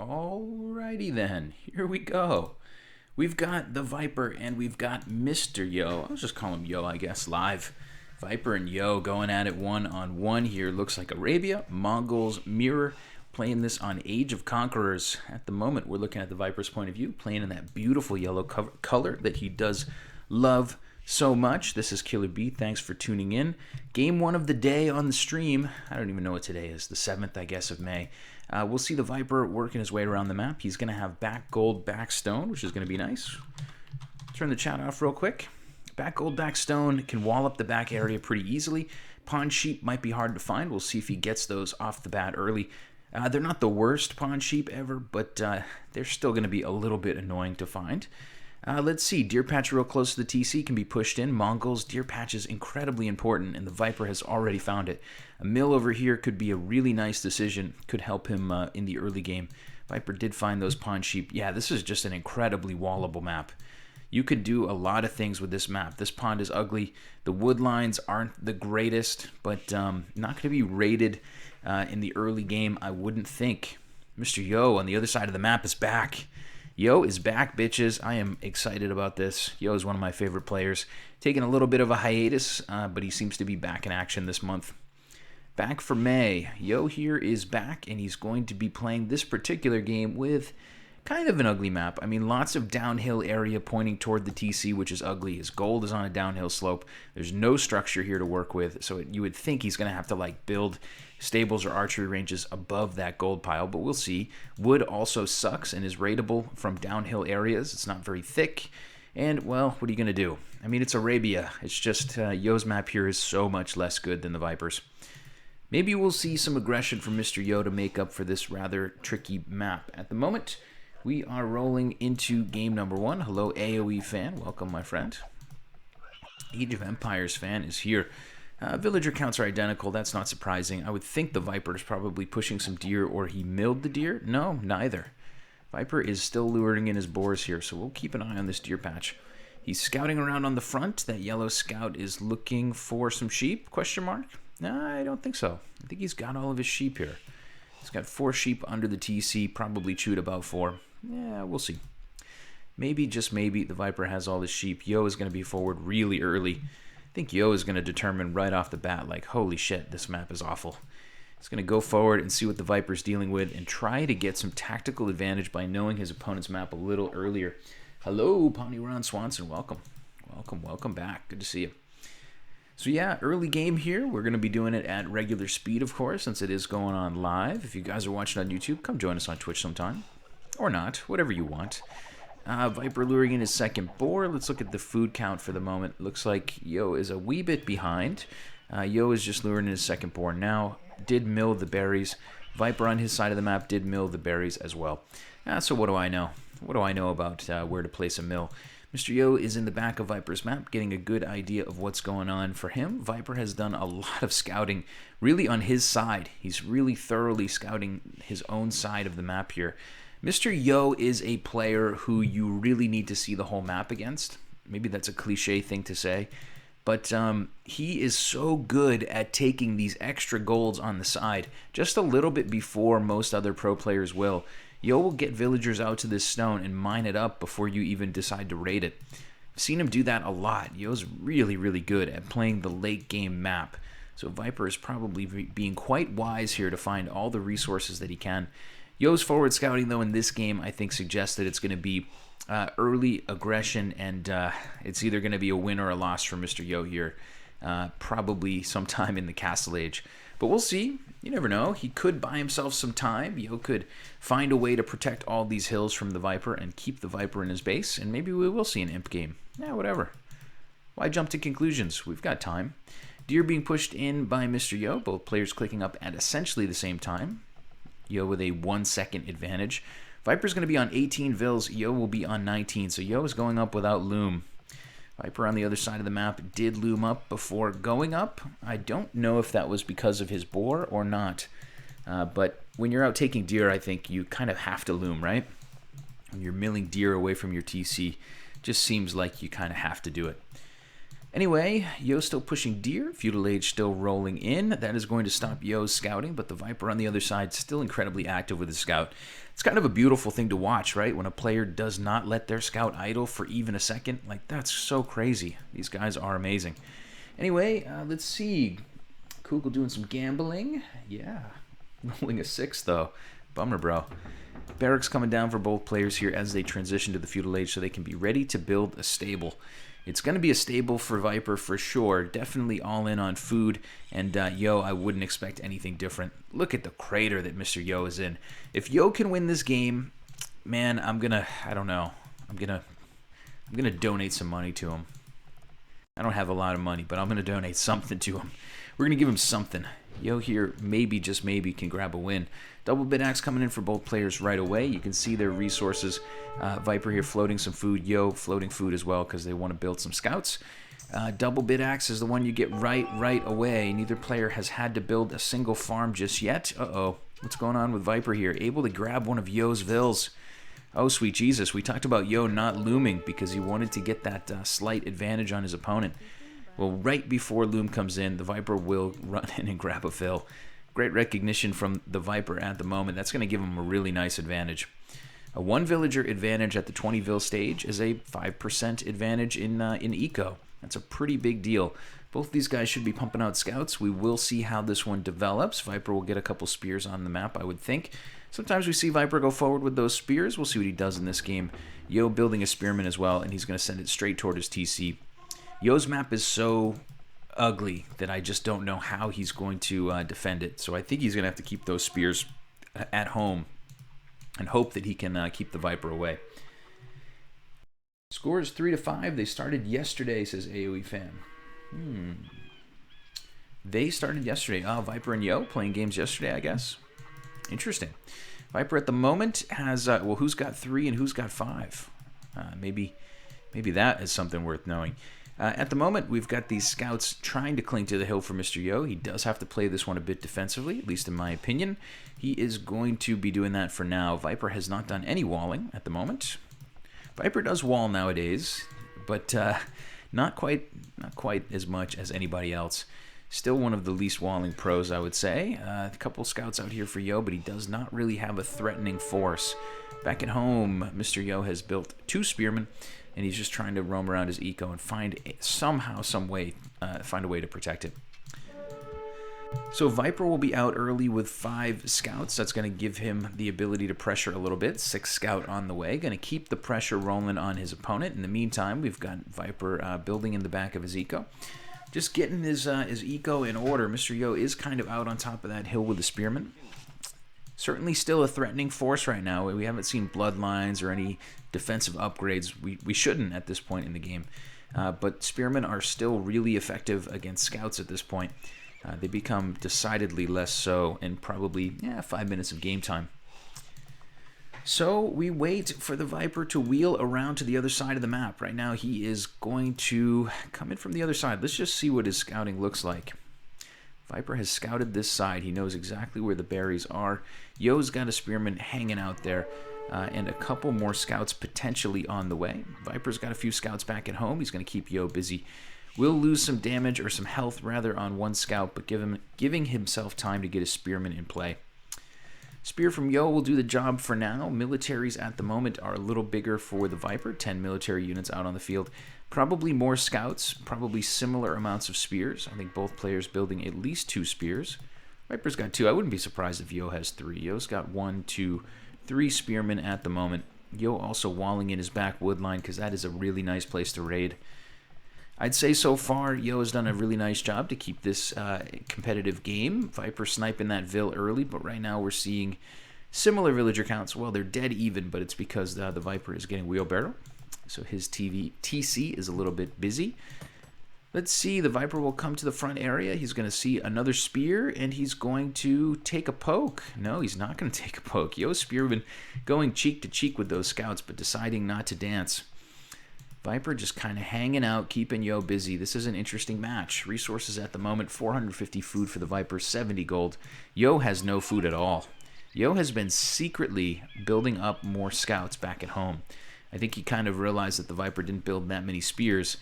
Alrighty then, here we go. We've got the Viper and we've got Mr. Yo. I'll just call him Yo, I guess, live. Viper and Yo going at it one-on-one here. Looks like Arabia, Mongols, Mirror, playing this on Age of Conquerors. At the moment, we're looking at the Viper's point of view, playing in that beautiful yellow color that he does love so much. This is Killer B. Thanks for tuning in. Game 1 of the day on the stream. I don't even know what today is. The 7th, I guess, of May. We'll see the Viper working his way around the map. He's going to have back gold, back stone, which is going to be nice. Turn the chat off real quick. Back gold, back stone can wall up the back area pretty easily. Pawn sheep might be hard to find. We'll see if he gets those off the bat early. They're not the worst pawn sheep ever, but they're still going to be a little bit annoying to find. Let's see. Deer patch real close to the TC can be pushed in. Mongols, deer patch is incredibly important, and the Viper has already found it. A mill over here could be a really nice decision. Could help him in the early game. Viper did find those pawn sheep. Yeah, this is just an incredibly wallable map. You could do a lot of things with this map. This pond is ugly. The wood lines aren't the greatest, but not going to be rated in the early game, I wouldn't think. Mr. Yo on the other side of the map is back. Yo is back, bitches. I am excited about this. Yo is one of my favorite players. Taking a little bit of a hiatus, but he seems to be back in action this month. Back for May. Yo here is back, and he's going to be playing this particular game with kind of an ugly map. I mean, lots of downhill area pointing toward the TC, which is ugly. His gold is on a downhill slope. There's no structure here to work with, so you would think he's going to have to like build stables or archery ranges above that gold pile, but we'll see. Wood also sucks and is raidable from downhill areas. It's not very thick, and, well, what are you going to do? I mean, it's Arabia. It's just Yo's map here is so much less good than the Viper's. Maybe we'll see some aggression from Mr. Yo to make up for this rather tricky map. At the moment, we are rolling into game number 1. Hello, AoE fan. Welcome, my friend. Age of Empires fan is here. Villager counts are identical. That's not surprising. I would think the Viper is probably pushing some deer, or he milled the deer. No, neither. Viper is still luring in his boars here, so we'll keep an eye on this deer patch. He's scouting around on the front. That yellow scout is looking for some sheep, question mark? No, I don't think so. I think he's got all of his sheep here. He's got 4 sheep under the TC, probably chewed about 4. Yeah, we'll see. Maybe, just maybe, the Viper has all his sheep. Yo is going to be forward really early. I think Yo is going to determine right off the bat, like, holy shit, this map is awful. He's going to go forward and see what the Viper's dealing with and try to get some tactical advantage by knowing his opponent's map a little earlier. Hello, Pawnee Ron Swanson. Welcome. Welcome back. Good to see you. So yeah, early game here. We're going to be doing it at regular speed, of course, since it is going on live. If you guys are watching on YouTube, come join us on Twitch sometime. Or not, whatever you want. Viper luring in his second boar. Let's look at the food count for the moment. Looks like Yo is a wee bit behind. Yo is just luring in his second boar now. Did mill the berries. Viper on his side of the map did mill the berries as well. So what do I know? What do I know about where to place a mill? Mr. Yo is in the back of Viper's map, getting a good idea of what's going on for him. Viper has done a lot of scouting, really on his side. He's really thoroughly scouting his own side of the map here. Mr. Yo is a player who you really need to see the whole map against. Maybe that's a cliche thing to say, but he is so good at taking these extra golds on the side, just a little bit before most other pro players will. Yo will get villagers out to this stone and mine it up before you even decide to raid it. I've seen him do that a lot. Yo's really, really good at playing the late game map. So Viper is probably being quite wise here to find all the resources that he can. Yo's forward scouting, though, in this game, I think suggests that it's going to be early aggression, and it's either going to be a win or a loss for Mr. Yo here, probably sometime in the Castle Age. But we'll see. You never know. He could buy himself some time. Yo could find a way to protect all these hills from the Viper and keep the Viper in his base, and maybe we will see an imp game. Yeah, whatever. Why jump to conclusions? We've got time. Deer being pushed in by Mr. Yo, both players clicking up at essentially the same time. Yo with a 1-second advantage. Viper's going to be on 18 vills. Yo will be on 19, so Yo is going up without loom. Viper on the other side of the map did loom up before going up. I don't know if that was because of his boar or not. But when you're out taking deer, I think you kind of have to loom, right? When you're milling deer away from your TC, just seems like you kind of have to do it. Anyway, Yo's still pushing deer. Feudal Age still rolling in. That is going to stop Yo's scouting, but the Viper on the other side still incredibly active with his scout. It's kind of a beautiful thing to watch, right? When a player does not let their scout idle for even a second. Like, that's so crazy. These guys are amazing. Anyway, let's see. Kugel doing some gambling. Yeah. Rolling a 6, though. Bummer, bro. Barracks coming down for both players here as they transition to the Feudal Age so they can be ready to build a stable. It's going to be a stable for Viper for sure. Definitely all in on food. And Yo, I wouldn't expect anything different. Look at the crater that Mr. Yo is in. If Yo can win this game, man, I don't know. I'm gonna donate some money to him. I don't have a lot of money, but I'm gonna donate something to him. We're gonna give him something. Yo here, maybe, just maybe, can grab a win. Double bid axe coming in for both players right away. You can see their resources. Viper here floating some food. Yo floating food as well because they want to build some scouts. Double bid axe is the one you get right away. Neither player has had to build a single farm just yet. Uh-oh. What's going on with Viper here? Able to grab one of Yo's vills. Oh, sweet Jesus. We talked about Yo not looming because he wanted to get that slight advantage on his opponent. Well, right before Loom comes in, the Viper will run in and grab a fill. Great recognition from the Viper at the moment. That's going to give him a really nice advantage. A 1 villager advantage at the 20 vill stage is a 5% advantage in eco. That's a pretty big deal. Both these guys should be pumping out scouts. We will see how this one develops. Viper will get a couple spears on the map, I would think. Sometimes we see Viper go forward with those spears. We'll see what he does in this game. Yo building a spearman as well, and he's going to send it straight toward his TC. Yo's map is so ugly that I just don't know how he's going to defend it. So I think he's going to have to keep those spears at home and hope that he can keep the Viper away. Score is 3-5. They started yesterday, says AoE fan. They started yesterday. Oh, Viper and Yo playing games yesterday, I guess. Interesting. Viper at the moment has, well, who's got 3 and who's got 5? Maybe that is something worth knowing. At the moment, we've got these scouts trying to cling to the hill for Mr. Yo. He does have to play this one a bit defensively, at least in my opinion. He is going to be doing that for now. Viper has not done any walling at the moment. Viper does wall nowadays, but not quite as much as anybody else. Still one of the least walling pros, I would say. A couple scouts out here for Yo, but he does not really have a threatening force. Back at home, Mr. Yo has built 2 spearmen, and he's just trying to roam around his eco and find some way to protect it. So Viper will be out early with 5 scouts. That's going to give him the ability to pressure a little bit. 6 scout on the way. Going to keep the pressure rolling on his opponent. In the meantime, we've got Viper building in the back of his eco. Just getting his eco in order. Mr. Yo is kind of out on top of that hill with the spearman. Certainly still a threatening force right now. We haven't seen bloodlines or any defensive upgrades. We shouldn't at this point in the game. But spearmen are still really effective against scouts at this point. They become decidedly less so in probably 5 minutes of game time. So we wait for the Viper to wheel around to the other side of the map. Right now he is going to come in from the other side. Let's just see what his scouting looks like. Viper has scouted this side. He knows exactly where the berries are. Yo's got a spearman hanging out there, and a couple more scouts potentially on the way. Viper's got a few scouts back at home. He's going to keep Yo busy. Will lose some damage, or some health rather, on one scout, but giving himself time to get his spearman in play. Spear from Yo will do the job for now. Militaries at the moment are a little bigger for the Viper. 10 military units out on the field. Probably more scouts, probably similar amounts of spears. I think both players building at least 2 spears. Viper's got 2. I wouldn't be surprised if Yo has 3. Yo's got 1, 2, 3 spearmen at the moment. Yo also walling in his back wood line because that is a really nice place to raid. I'd say so far, Yo has done a really nice job to keep this competitive game. Viper sniping that vill early, but right now we're seeing similar villager counts. Well, they're dead even, but it's because the Viper is getting wheelbarrow. So his TC is a little bit busy. Let's see, the Viper will come to the front area. He's going to see another spear, and he's going to take a poke. No, he's not going to take a poke. Yo's spearman going cheek to cheek with those scouts, but deciding not to dance. Viper just kind of hanging out, keeping Yo busy. This is an interesting match. Resources at the moment, 450 food for the Viper, 70 gold. Yo has no food at all. Yo has been secretly building up more scouts back at home. I think he kind of realized that the Viper didn't build that many spears,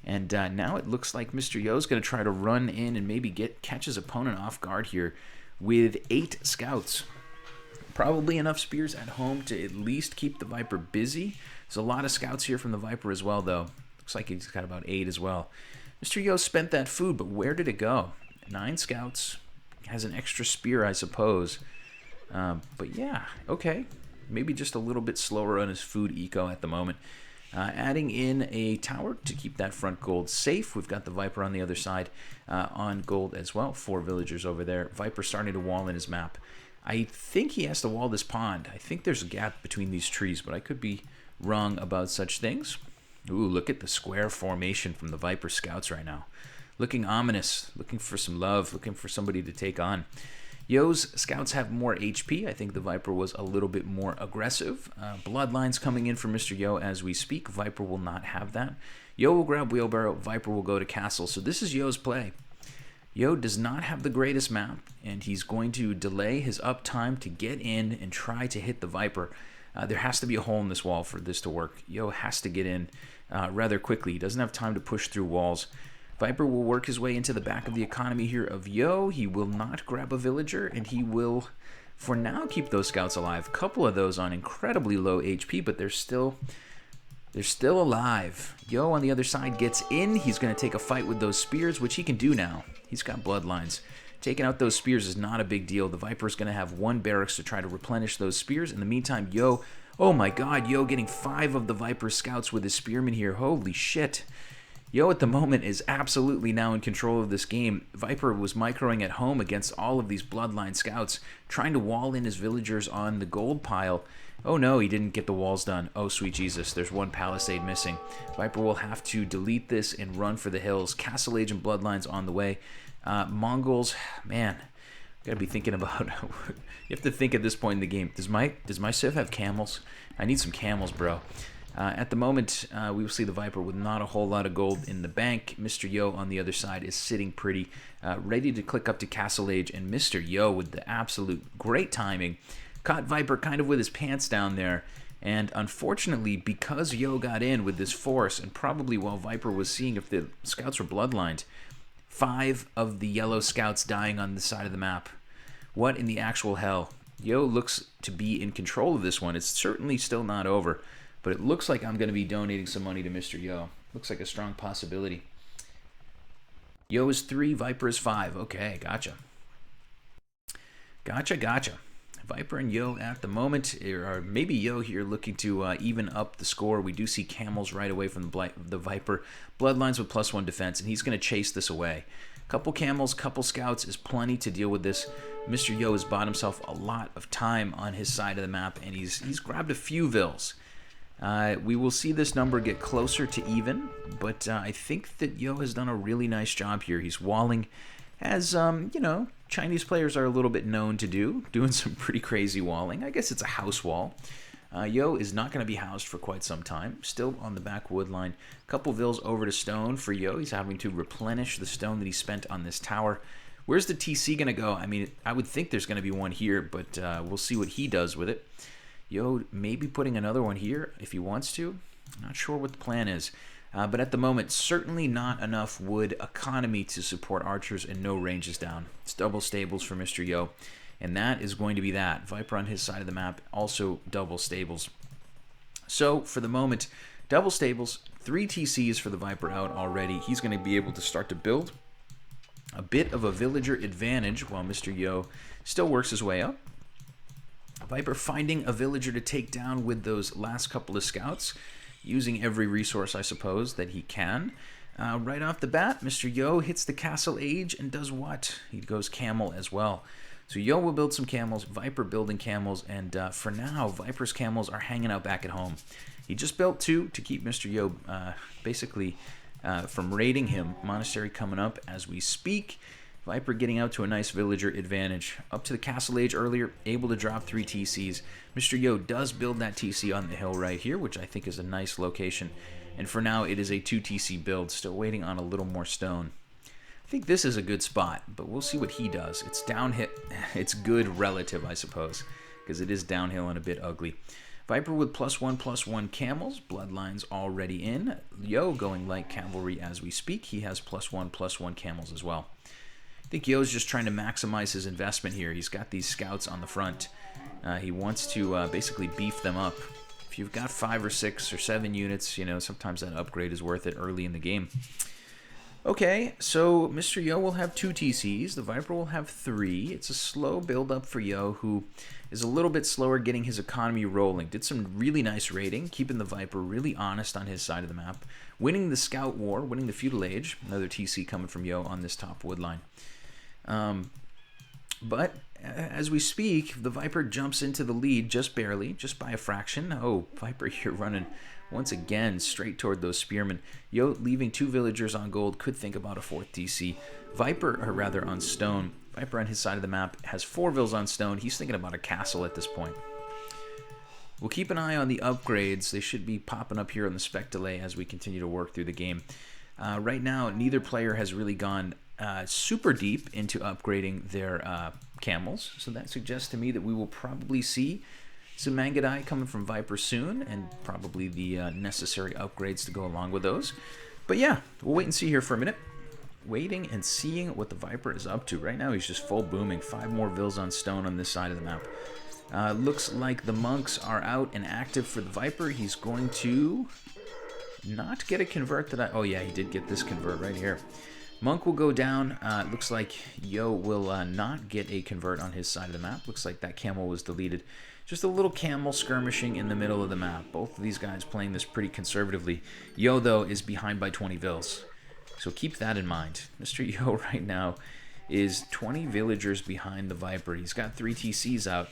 And now it looks like Mr. Yo's going to try to run in and maybe catch his opponent off guard here with 8 scouts. Probably enough spears at home to at least keep the Viper busy. There's a lot of scouts here from the Viper as well, though. Looks like he's got about 8 as well. Mr. Yo spent that food, but where did it go? 9 scouts. Has an extra spear, I suppose. But yeah, okay. Maybe just a little bit slower on his food eco at the moment. Adding in a tower to keep that front gold safe. We've got the Viper on the other side on gold as well. 4 villagers over there. Viper starting to wall in his map. I think he has to wall this pond. I think there's a gap between these trees, but I could be wrong about such things. Ooh, look at the square formation from the Viper scouts right now. Looking ominous, looking for some love, looking for somebody to take on. Yo's scouts have more HP. I think the Viper was a little bit more aggressive. Bloodlines coming in for Mr. Yo as we speak. Viper will not have that. Yo will grab Wheelbarrow. Viper will go to Castle. So this is Yo's play. Yo does not have the greatest map, and he's going to delay his uptime to get in and try to hit the Viper. There has to be a hole in this wall for this to work. Yo has to get in rather quickly. He doesn't have time to push through walls. Viper will work his way into the back of the economy here of Yo. He will not grab a villager, and he will, for now, keep those scouts alive. A couple of those on incredibly low HP, but they're still alive. Yo on the other side gets in. He's going to take a fight with those spears, which he can do now. He's got bloodlines. Taking out those spears is not a big deal. The Viper's going to have 1 barracks to try to replenish those spears. In the meantime, Yo, oh my god, Yo getting 5 of the Viper scouts with his spearmen here. Holy shit. Yo at the moment is absolutely now in control of this game. Viper was microing at home against all of these bloodline scouts, trying to wall in his villagers on the gold pile. Oh no, he didn't get the walls done. Oh sweet Jesus, there's 1 palisade missing. Viper will have to delete this and run for the hills. Castle Age and bloodlines on the way. Mongols, man, gotta be thinking about. You have to think at this point in the game. Does my Civ have camels? I need some camels, bro. At the moment, we will see the Viper with not a whole lot of gold in the bank. Mr. Yo on the other side is sitting pretty, ready to click up to Castle Age, and Mr. Yo with the absolute great timing caught Viper kind of with his pants down there. And unfortunately, because Yo got in with this force, and probably while Viper was seeing if the scouts were bloodlined, 5 of the yellow scouts dying on the side of the map. What in the actual hell? Yo looks to be in control of this one. It's certainly still not over, but it looks like I'm going to be donating some money to Mr. Yo. Looks like a strong possibility. Yo is 3, Viper is 5. Okay, gotcha. Gotcha. Viper and Yo at the moment, or maybe Yo here looking to even up the score. We do see camels right away from the Viper. Bloodlines with +1 defense, and he's going to chase this away. Couple camels, couple scouts is plenty to deal with this. Mr. Yo has bought himself a lot of time on his side of the map, and he's grabbed a few vills. We will see this number get closer to even, but I think that Yo has done a really nice job here. He's walling, as, Chinese players are a little bit known to do, doing some pretty crazy walling. I guess it's a house wall. Yo is not going to be housed for quite some time. Still on the back wood line. Couple vills over to stone for Yo. He's having to replenish the stone that he spent on this tower. Where's the TC going to go? I mean, I would think there's going to be one here, but we'll see what he does with it. Yo maybe putting another one here if he wants to. Not sure what the plan is. But at the moment, certainly not enough wood economy to support archers, and no ranges down. It's double stables for Mr. Yo, and that is going to be that. Viper on his side of the map, also double stables. So for the moment, double stables, 3 TCs for the Viper out already. He's going to be able to start to build a bit of a villager advantage while Mr. Yo still works his way up. Viper finding a villager to take down with those last couple of scouts, using every resource, I suppose, that he can. Right off the bat, Mr. Yo hits the Castle Age and does what? He goes camel as well. So Yo will build some camels, Viper building camels, and for now, Viper's camels are hanging out back at home. He just built 2 to keep Mr. Yo basically from raiding him. Monastery coming up as we speak. Viper getting out to a nice villager advantage. Up to the Castle Age earlier, able to drop 3 TCs. Mr. Yo does build that TC on the hill right here, which I think is a nice location. And for now, it is a 2 TC build, still waiting on a little more stone. I think this is a good spot, but we'll see what he does. It's downhill. It's good relative, I suppose, because it is downhill and a bit ugly. Viper with +1/+1 camels. Bloodlines already in. Yo going light cavalry as we speak. He has +1/+1 camels as well. I think Yo's just trying to maximize his investment here. He's got these scouts on the front. He wants to basically beef them up. If you've got 5 or 6 or 7 units, you know, sometimes that upgrade is worth it early in the game. Okay, so Mr. Yo will have 2 TCs. The Viper will have 3. It's a slow build-up for Yo, who is a little bit slower getting his economy rolling. Did some really nice raiding, keeping the Viper really honest on his side of the map. Winning the Scout War, winning the Feudal Age. Another TC coming from Yo on this top wood line. But as we speak, the Viper jumps into the lead just barely, just by a fraction. Oh, Viper here running once again straight toward those spearmen. Yo leaving 2 villagers on gold, could think about a 4th DC. Viper, or rather on stone. Viper on his side of the map has 4 vills on stone. He's thinking about a castle at this point. We'll keep an eye on the upgrades. They should be popping up here on the spec delay as we continue to work through the game. Right now, neither player has really gone super deep into upgrading their camels, so that suggests to me that we will probably see some Mangadai coming from Viper soon, and probably the necessary upgrades to go along with those. But yeah, we'll wait and see here for a minute. Waiting and seeing what the Viper is up to. Right now he's just full booming. 5 more vills on stone on this side of the map. Looks like the monks are out and active for the Viper. He's going to not get a convert that oh yeah, he did get this convert right here. Monk will go down. Looks like Yo will not get a convert on his side of the map. Looks like that camel was deleted. Just a little camel skirmishing in the middle of the map. Both of these guys playing this pretty conservatively. Yo, though, is behind by 20 vills. So keep that in mind. Mr. Yo right now is 20 villagers behind the Viper. He's got 3 TCs out,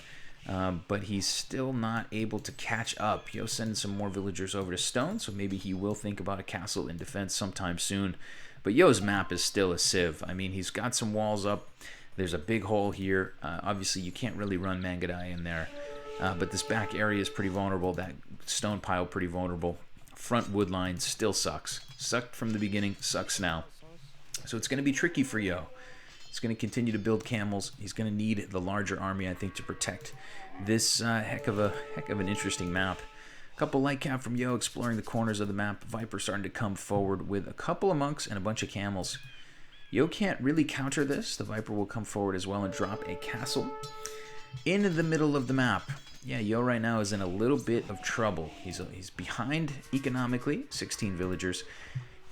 but he's still not able to catch up. Yo sending some more villagers over to stone, so maybe he will think about a castle in defense sometime soon. But Yo's map is still a sieve. I mean, he's got some walls up. There's a big hole here. Obviously, you can't really run Mangadai in there. But this back area is pretty vulnerable. That stone pile pretty vulnerable. Front wood line still sucks. Sucked from the beginning, sucks now. So it's going to be tricky for Yo. He's going to continue to build camels. He's going to need the larger army, I think, to protect this heck of an interesting map. A couple light cap from Yo exploring the corners of the map. Viper starting to come forward with a couple of monks and a bunch of camels. Yo can't really counter this. The Viper will come forward as well and drop a castle in the middle of the map. Yeah, Yo right now is in a little bit of trouble. He's behind economically, 16 villagers,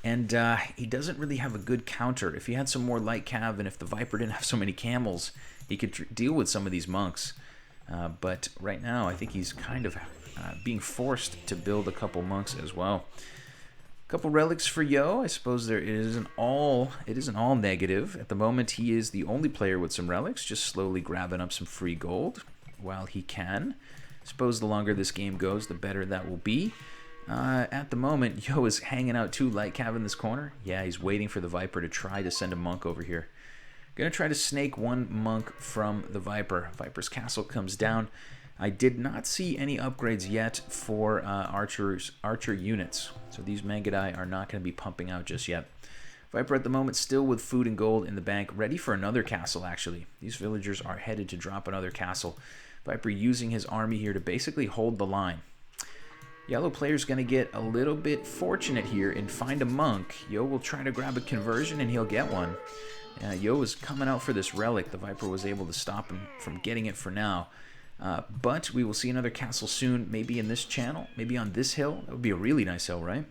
and he doesn't really have a good counter. If he had some more light cav, and if the Viper didn't have so many camels, he could deal with some of these monks. But right now, I think he's kind of being forced to build a couple monks as well. A couple relics for Yo. I suppose it isn't all negative. At the moment, he is the only player with some relics, just slowly grabbing up some free gold while he can. I suppose the longer this game goes, the better that will be. At the moment, Yo is hanging out 2 light cav in this corner. Yeah, he's waiting for the Viper to try to send a monk over here. Gonna try to snake 1 monk from the Viper. Viper's castle comes down. I did not see any upgrades yet for archer units, so these Mangadai are not going to be pumping out just yet. Viper at the moment still with food and gold in the bank, ready for another castle actually. These villagers are headed to drop another castle. Viper using his army here to basically hold the line. Yellow player's going to get a little bit fortunate here and find a monk. Yo will try to grab a conversion and he'll get one. Yo is coming out for this relic. The Viper was able to stop him from getting it for now. But we will see another castle soon, maybe in this channel, maybe on this hill. That would be a really nice hill, right?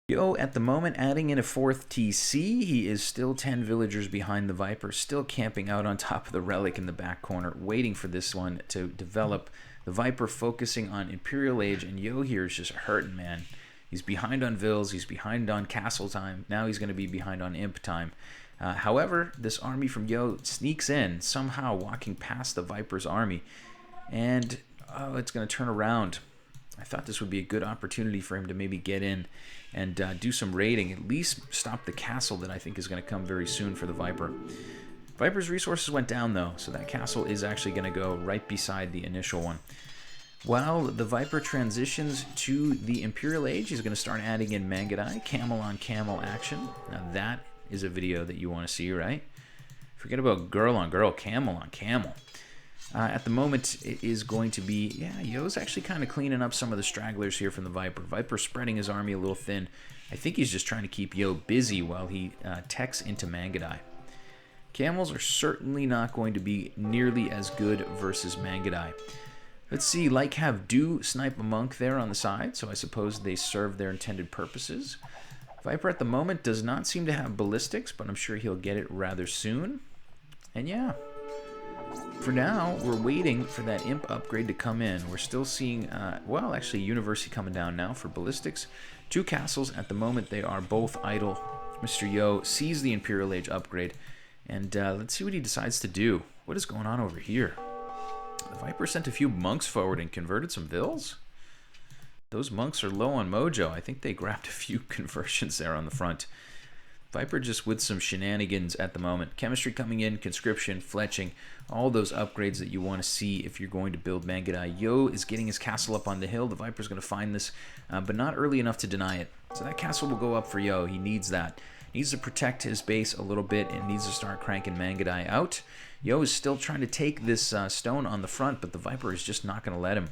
Yo, at the moment, adding in a 4th TC. He is still 10 villagers behind the Viper, still camping out on top of the relic in the back corner, waiting for this one to develop. The Viper focusing on Imperial Age, and Yo here is just hurting, man. He's behind on vills, he's behind on castle time, now he's going to be behind on imp time. However, this army from Yo sneaks in, somehow walking past the Viper's army, and it's going to turn around. I thought this would be a good opportunity for him to maybe get in and do some raiding, at least stop the castle that I think is going to come very soon for the Viper. Viper's resources went down though, so that castle is actually going to go right beside the initial one. While the Viper transitions to the Imperial Age, he's going to start adding in Mangadai, camel on camel action. Now that is a video that you want to see, right? Forget about girl on girl, camel on camel. At the moment, it is going to be, yeah, Yo's actually kind of cleaning up some of the stragglers here from the Viper. Viper spreading his army a little thin. I think he's just trying to keep Yo busy while he techs into Mangudai. Camels are certainly not going to be nearly as good versus Mangudai. Let's see, Lycav do snipe a monk there on the side, so I suppose they serve their intended purposes. Viper at the moment does not seem to have ballistics, but I'm sure he'll get it rather soon. And yeah, for now, we're waiting for that imp upgrade to come in. We're still seeing, well, actually, University coming down now for ballistics. 2 castles. At the moment, they are both idle. Mr. Yo sees the Imperial Age upgrade, and let's see what he decides to do. What is going on over here? The Viper sent a few monks forward and converted some vills? Those monks are low on mojo. I think they grabbed a few conversions there on the front. Viper just with some shenanigans at the moment. Chemistry coming in, conscription, fletching, all those upgrades that you want to see if you're going to build Mangudai. Yo is getting his castle up on the hill. The Viper's going to find this, but not early enough to deny it. So that castle will go up for Yo. He needs that. He needs to protect his base a little bit and needs to start cranking Mangudai out. Yo is still trying to take this stone on the front, but the Viper is just not going to let him.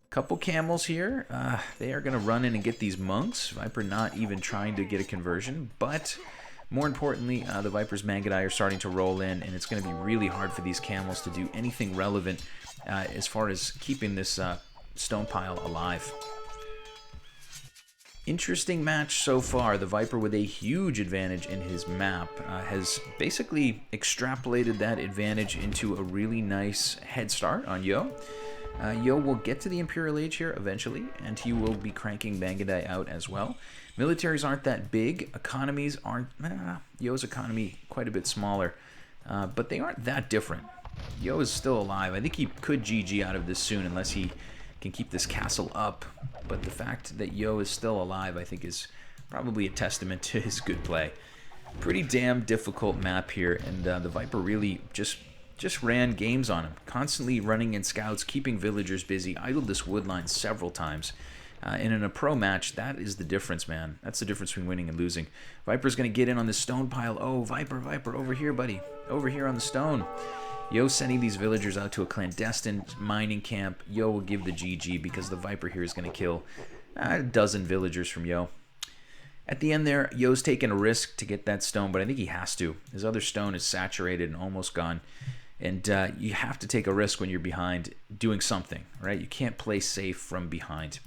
Couple camels here. They are going to run in and get these monks. Viper not even trying to get a conversion, but more importantly, the Viper's Mangudai are starting to roll in, and it's going to be really hard for these camels to do anything relevant as far as keeping this stone pile alive. Interesting match so far. The Viper with a huge advantage in his map has basically extrapolated that advantage into a really nice head start on Yo. Yo will get to the Imperial Age here eventually, and he will be cranking Mangudai out as well. Militaries aren't that big. Economies aren't... Yo's economy quite a bit smaller, but they aren't that different. Yo is still alive. I think he could GG out of this soon unless he can keep this castle up. But the fact that Yo is still alive, I think, is probably a testament to his good play. Pretty damn difficult map here, and the Viper really just ran games on him, constantly running in scouts, keeping villagers busy, idled this wood line several times. And in a pro match, that is the difference, man. That's the difference between winning and losing. Viper's going to get in on this stone pile. Oh, Viper, over here, buddy. Over here on the stone. Yo sending these villagers out to a clandestine mining camp. Yo will give the GG because the Viper here is going to kill a dozen villagers from Yo. At the end there, Yo's taking a risk to get that stone, but I think he has to. His other stone is saturated and almost gone. And you have to take a risk when you're behind doing something, right? You can't play safe from behind.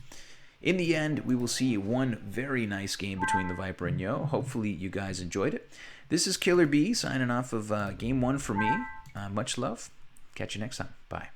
In the end, we will see one very nice game between the Viper and Yo. Hopefully you guys enjoyed it. This is Killer B signing off of Game 1 for me. Much love. Catch you next time. Bye.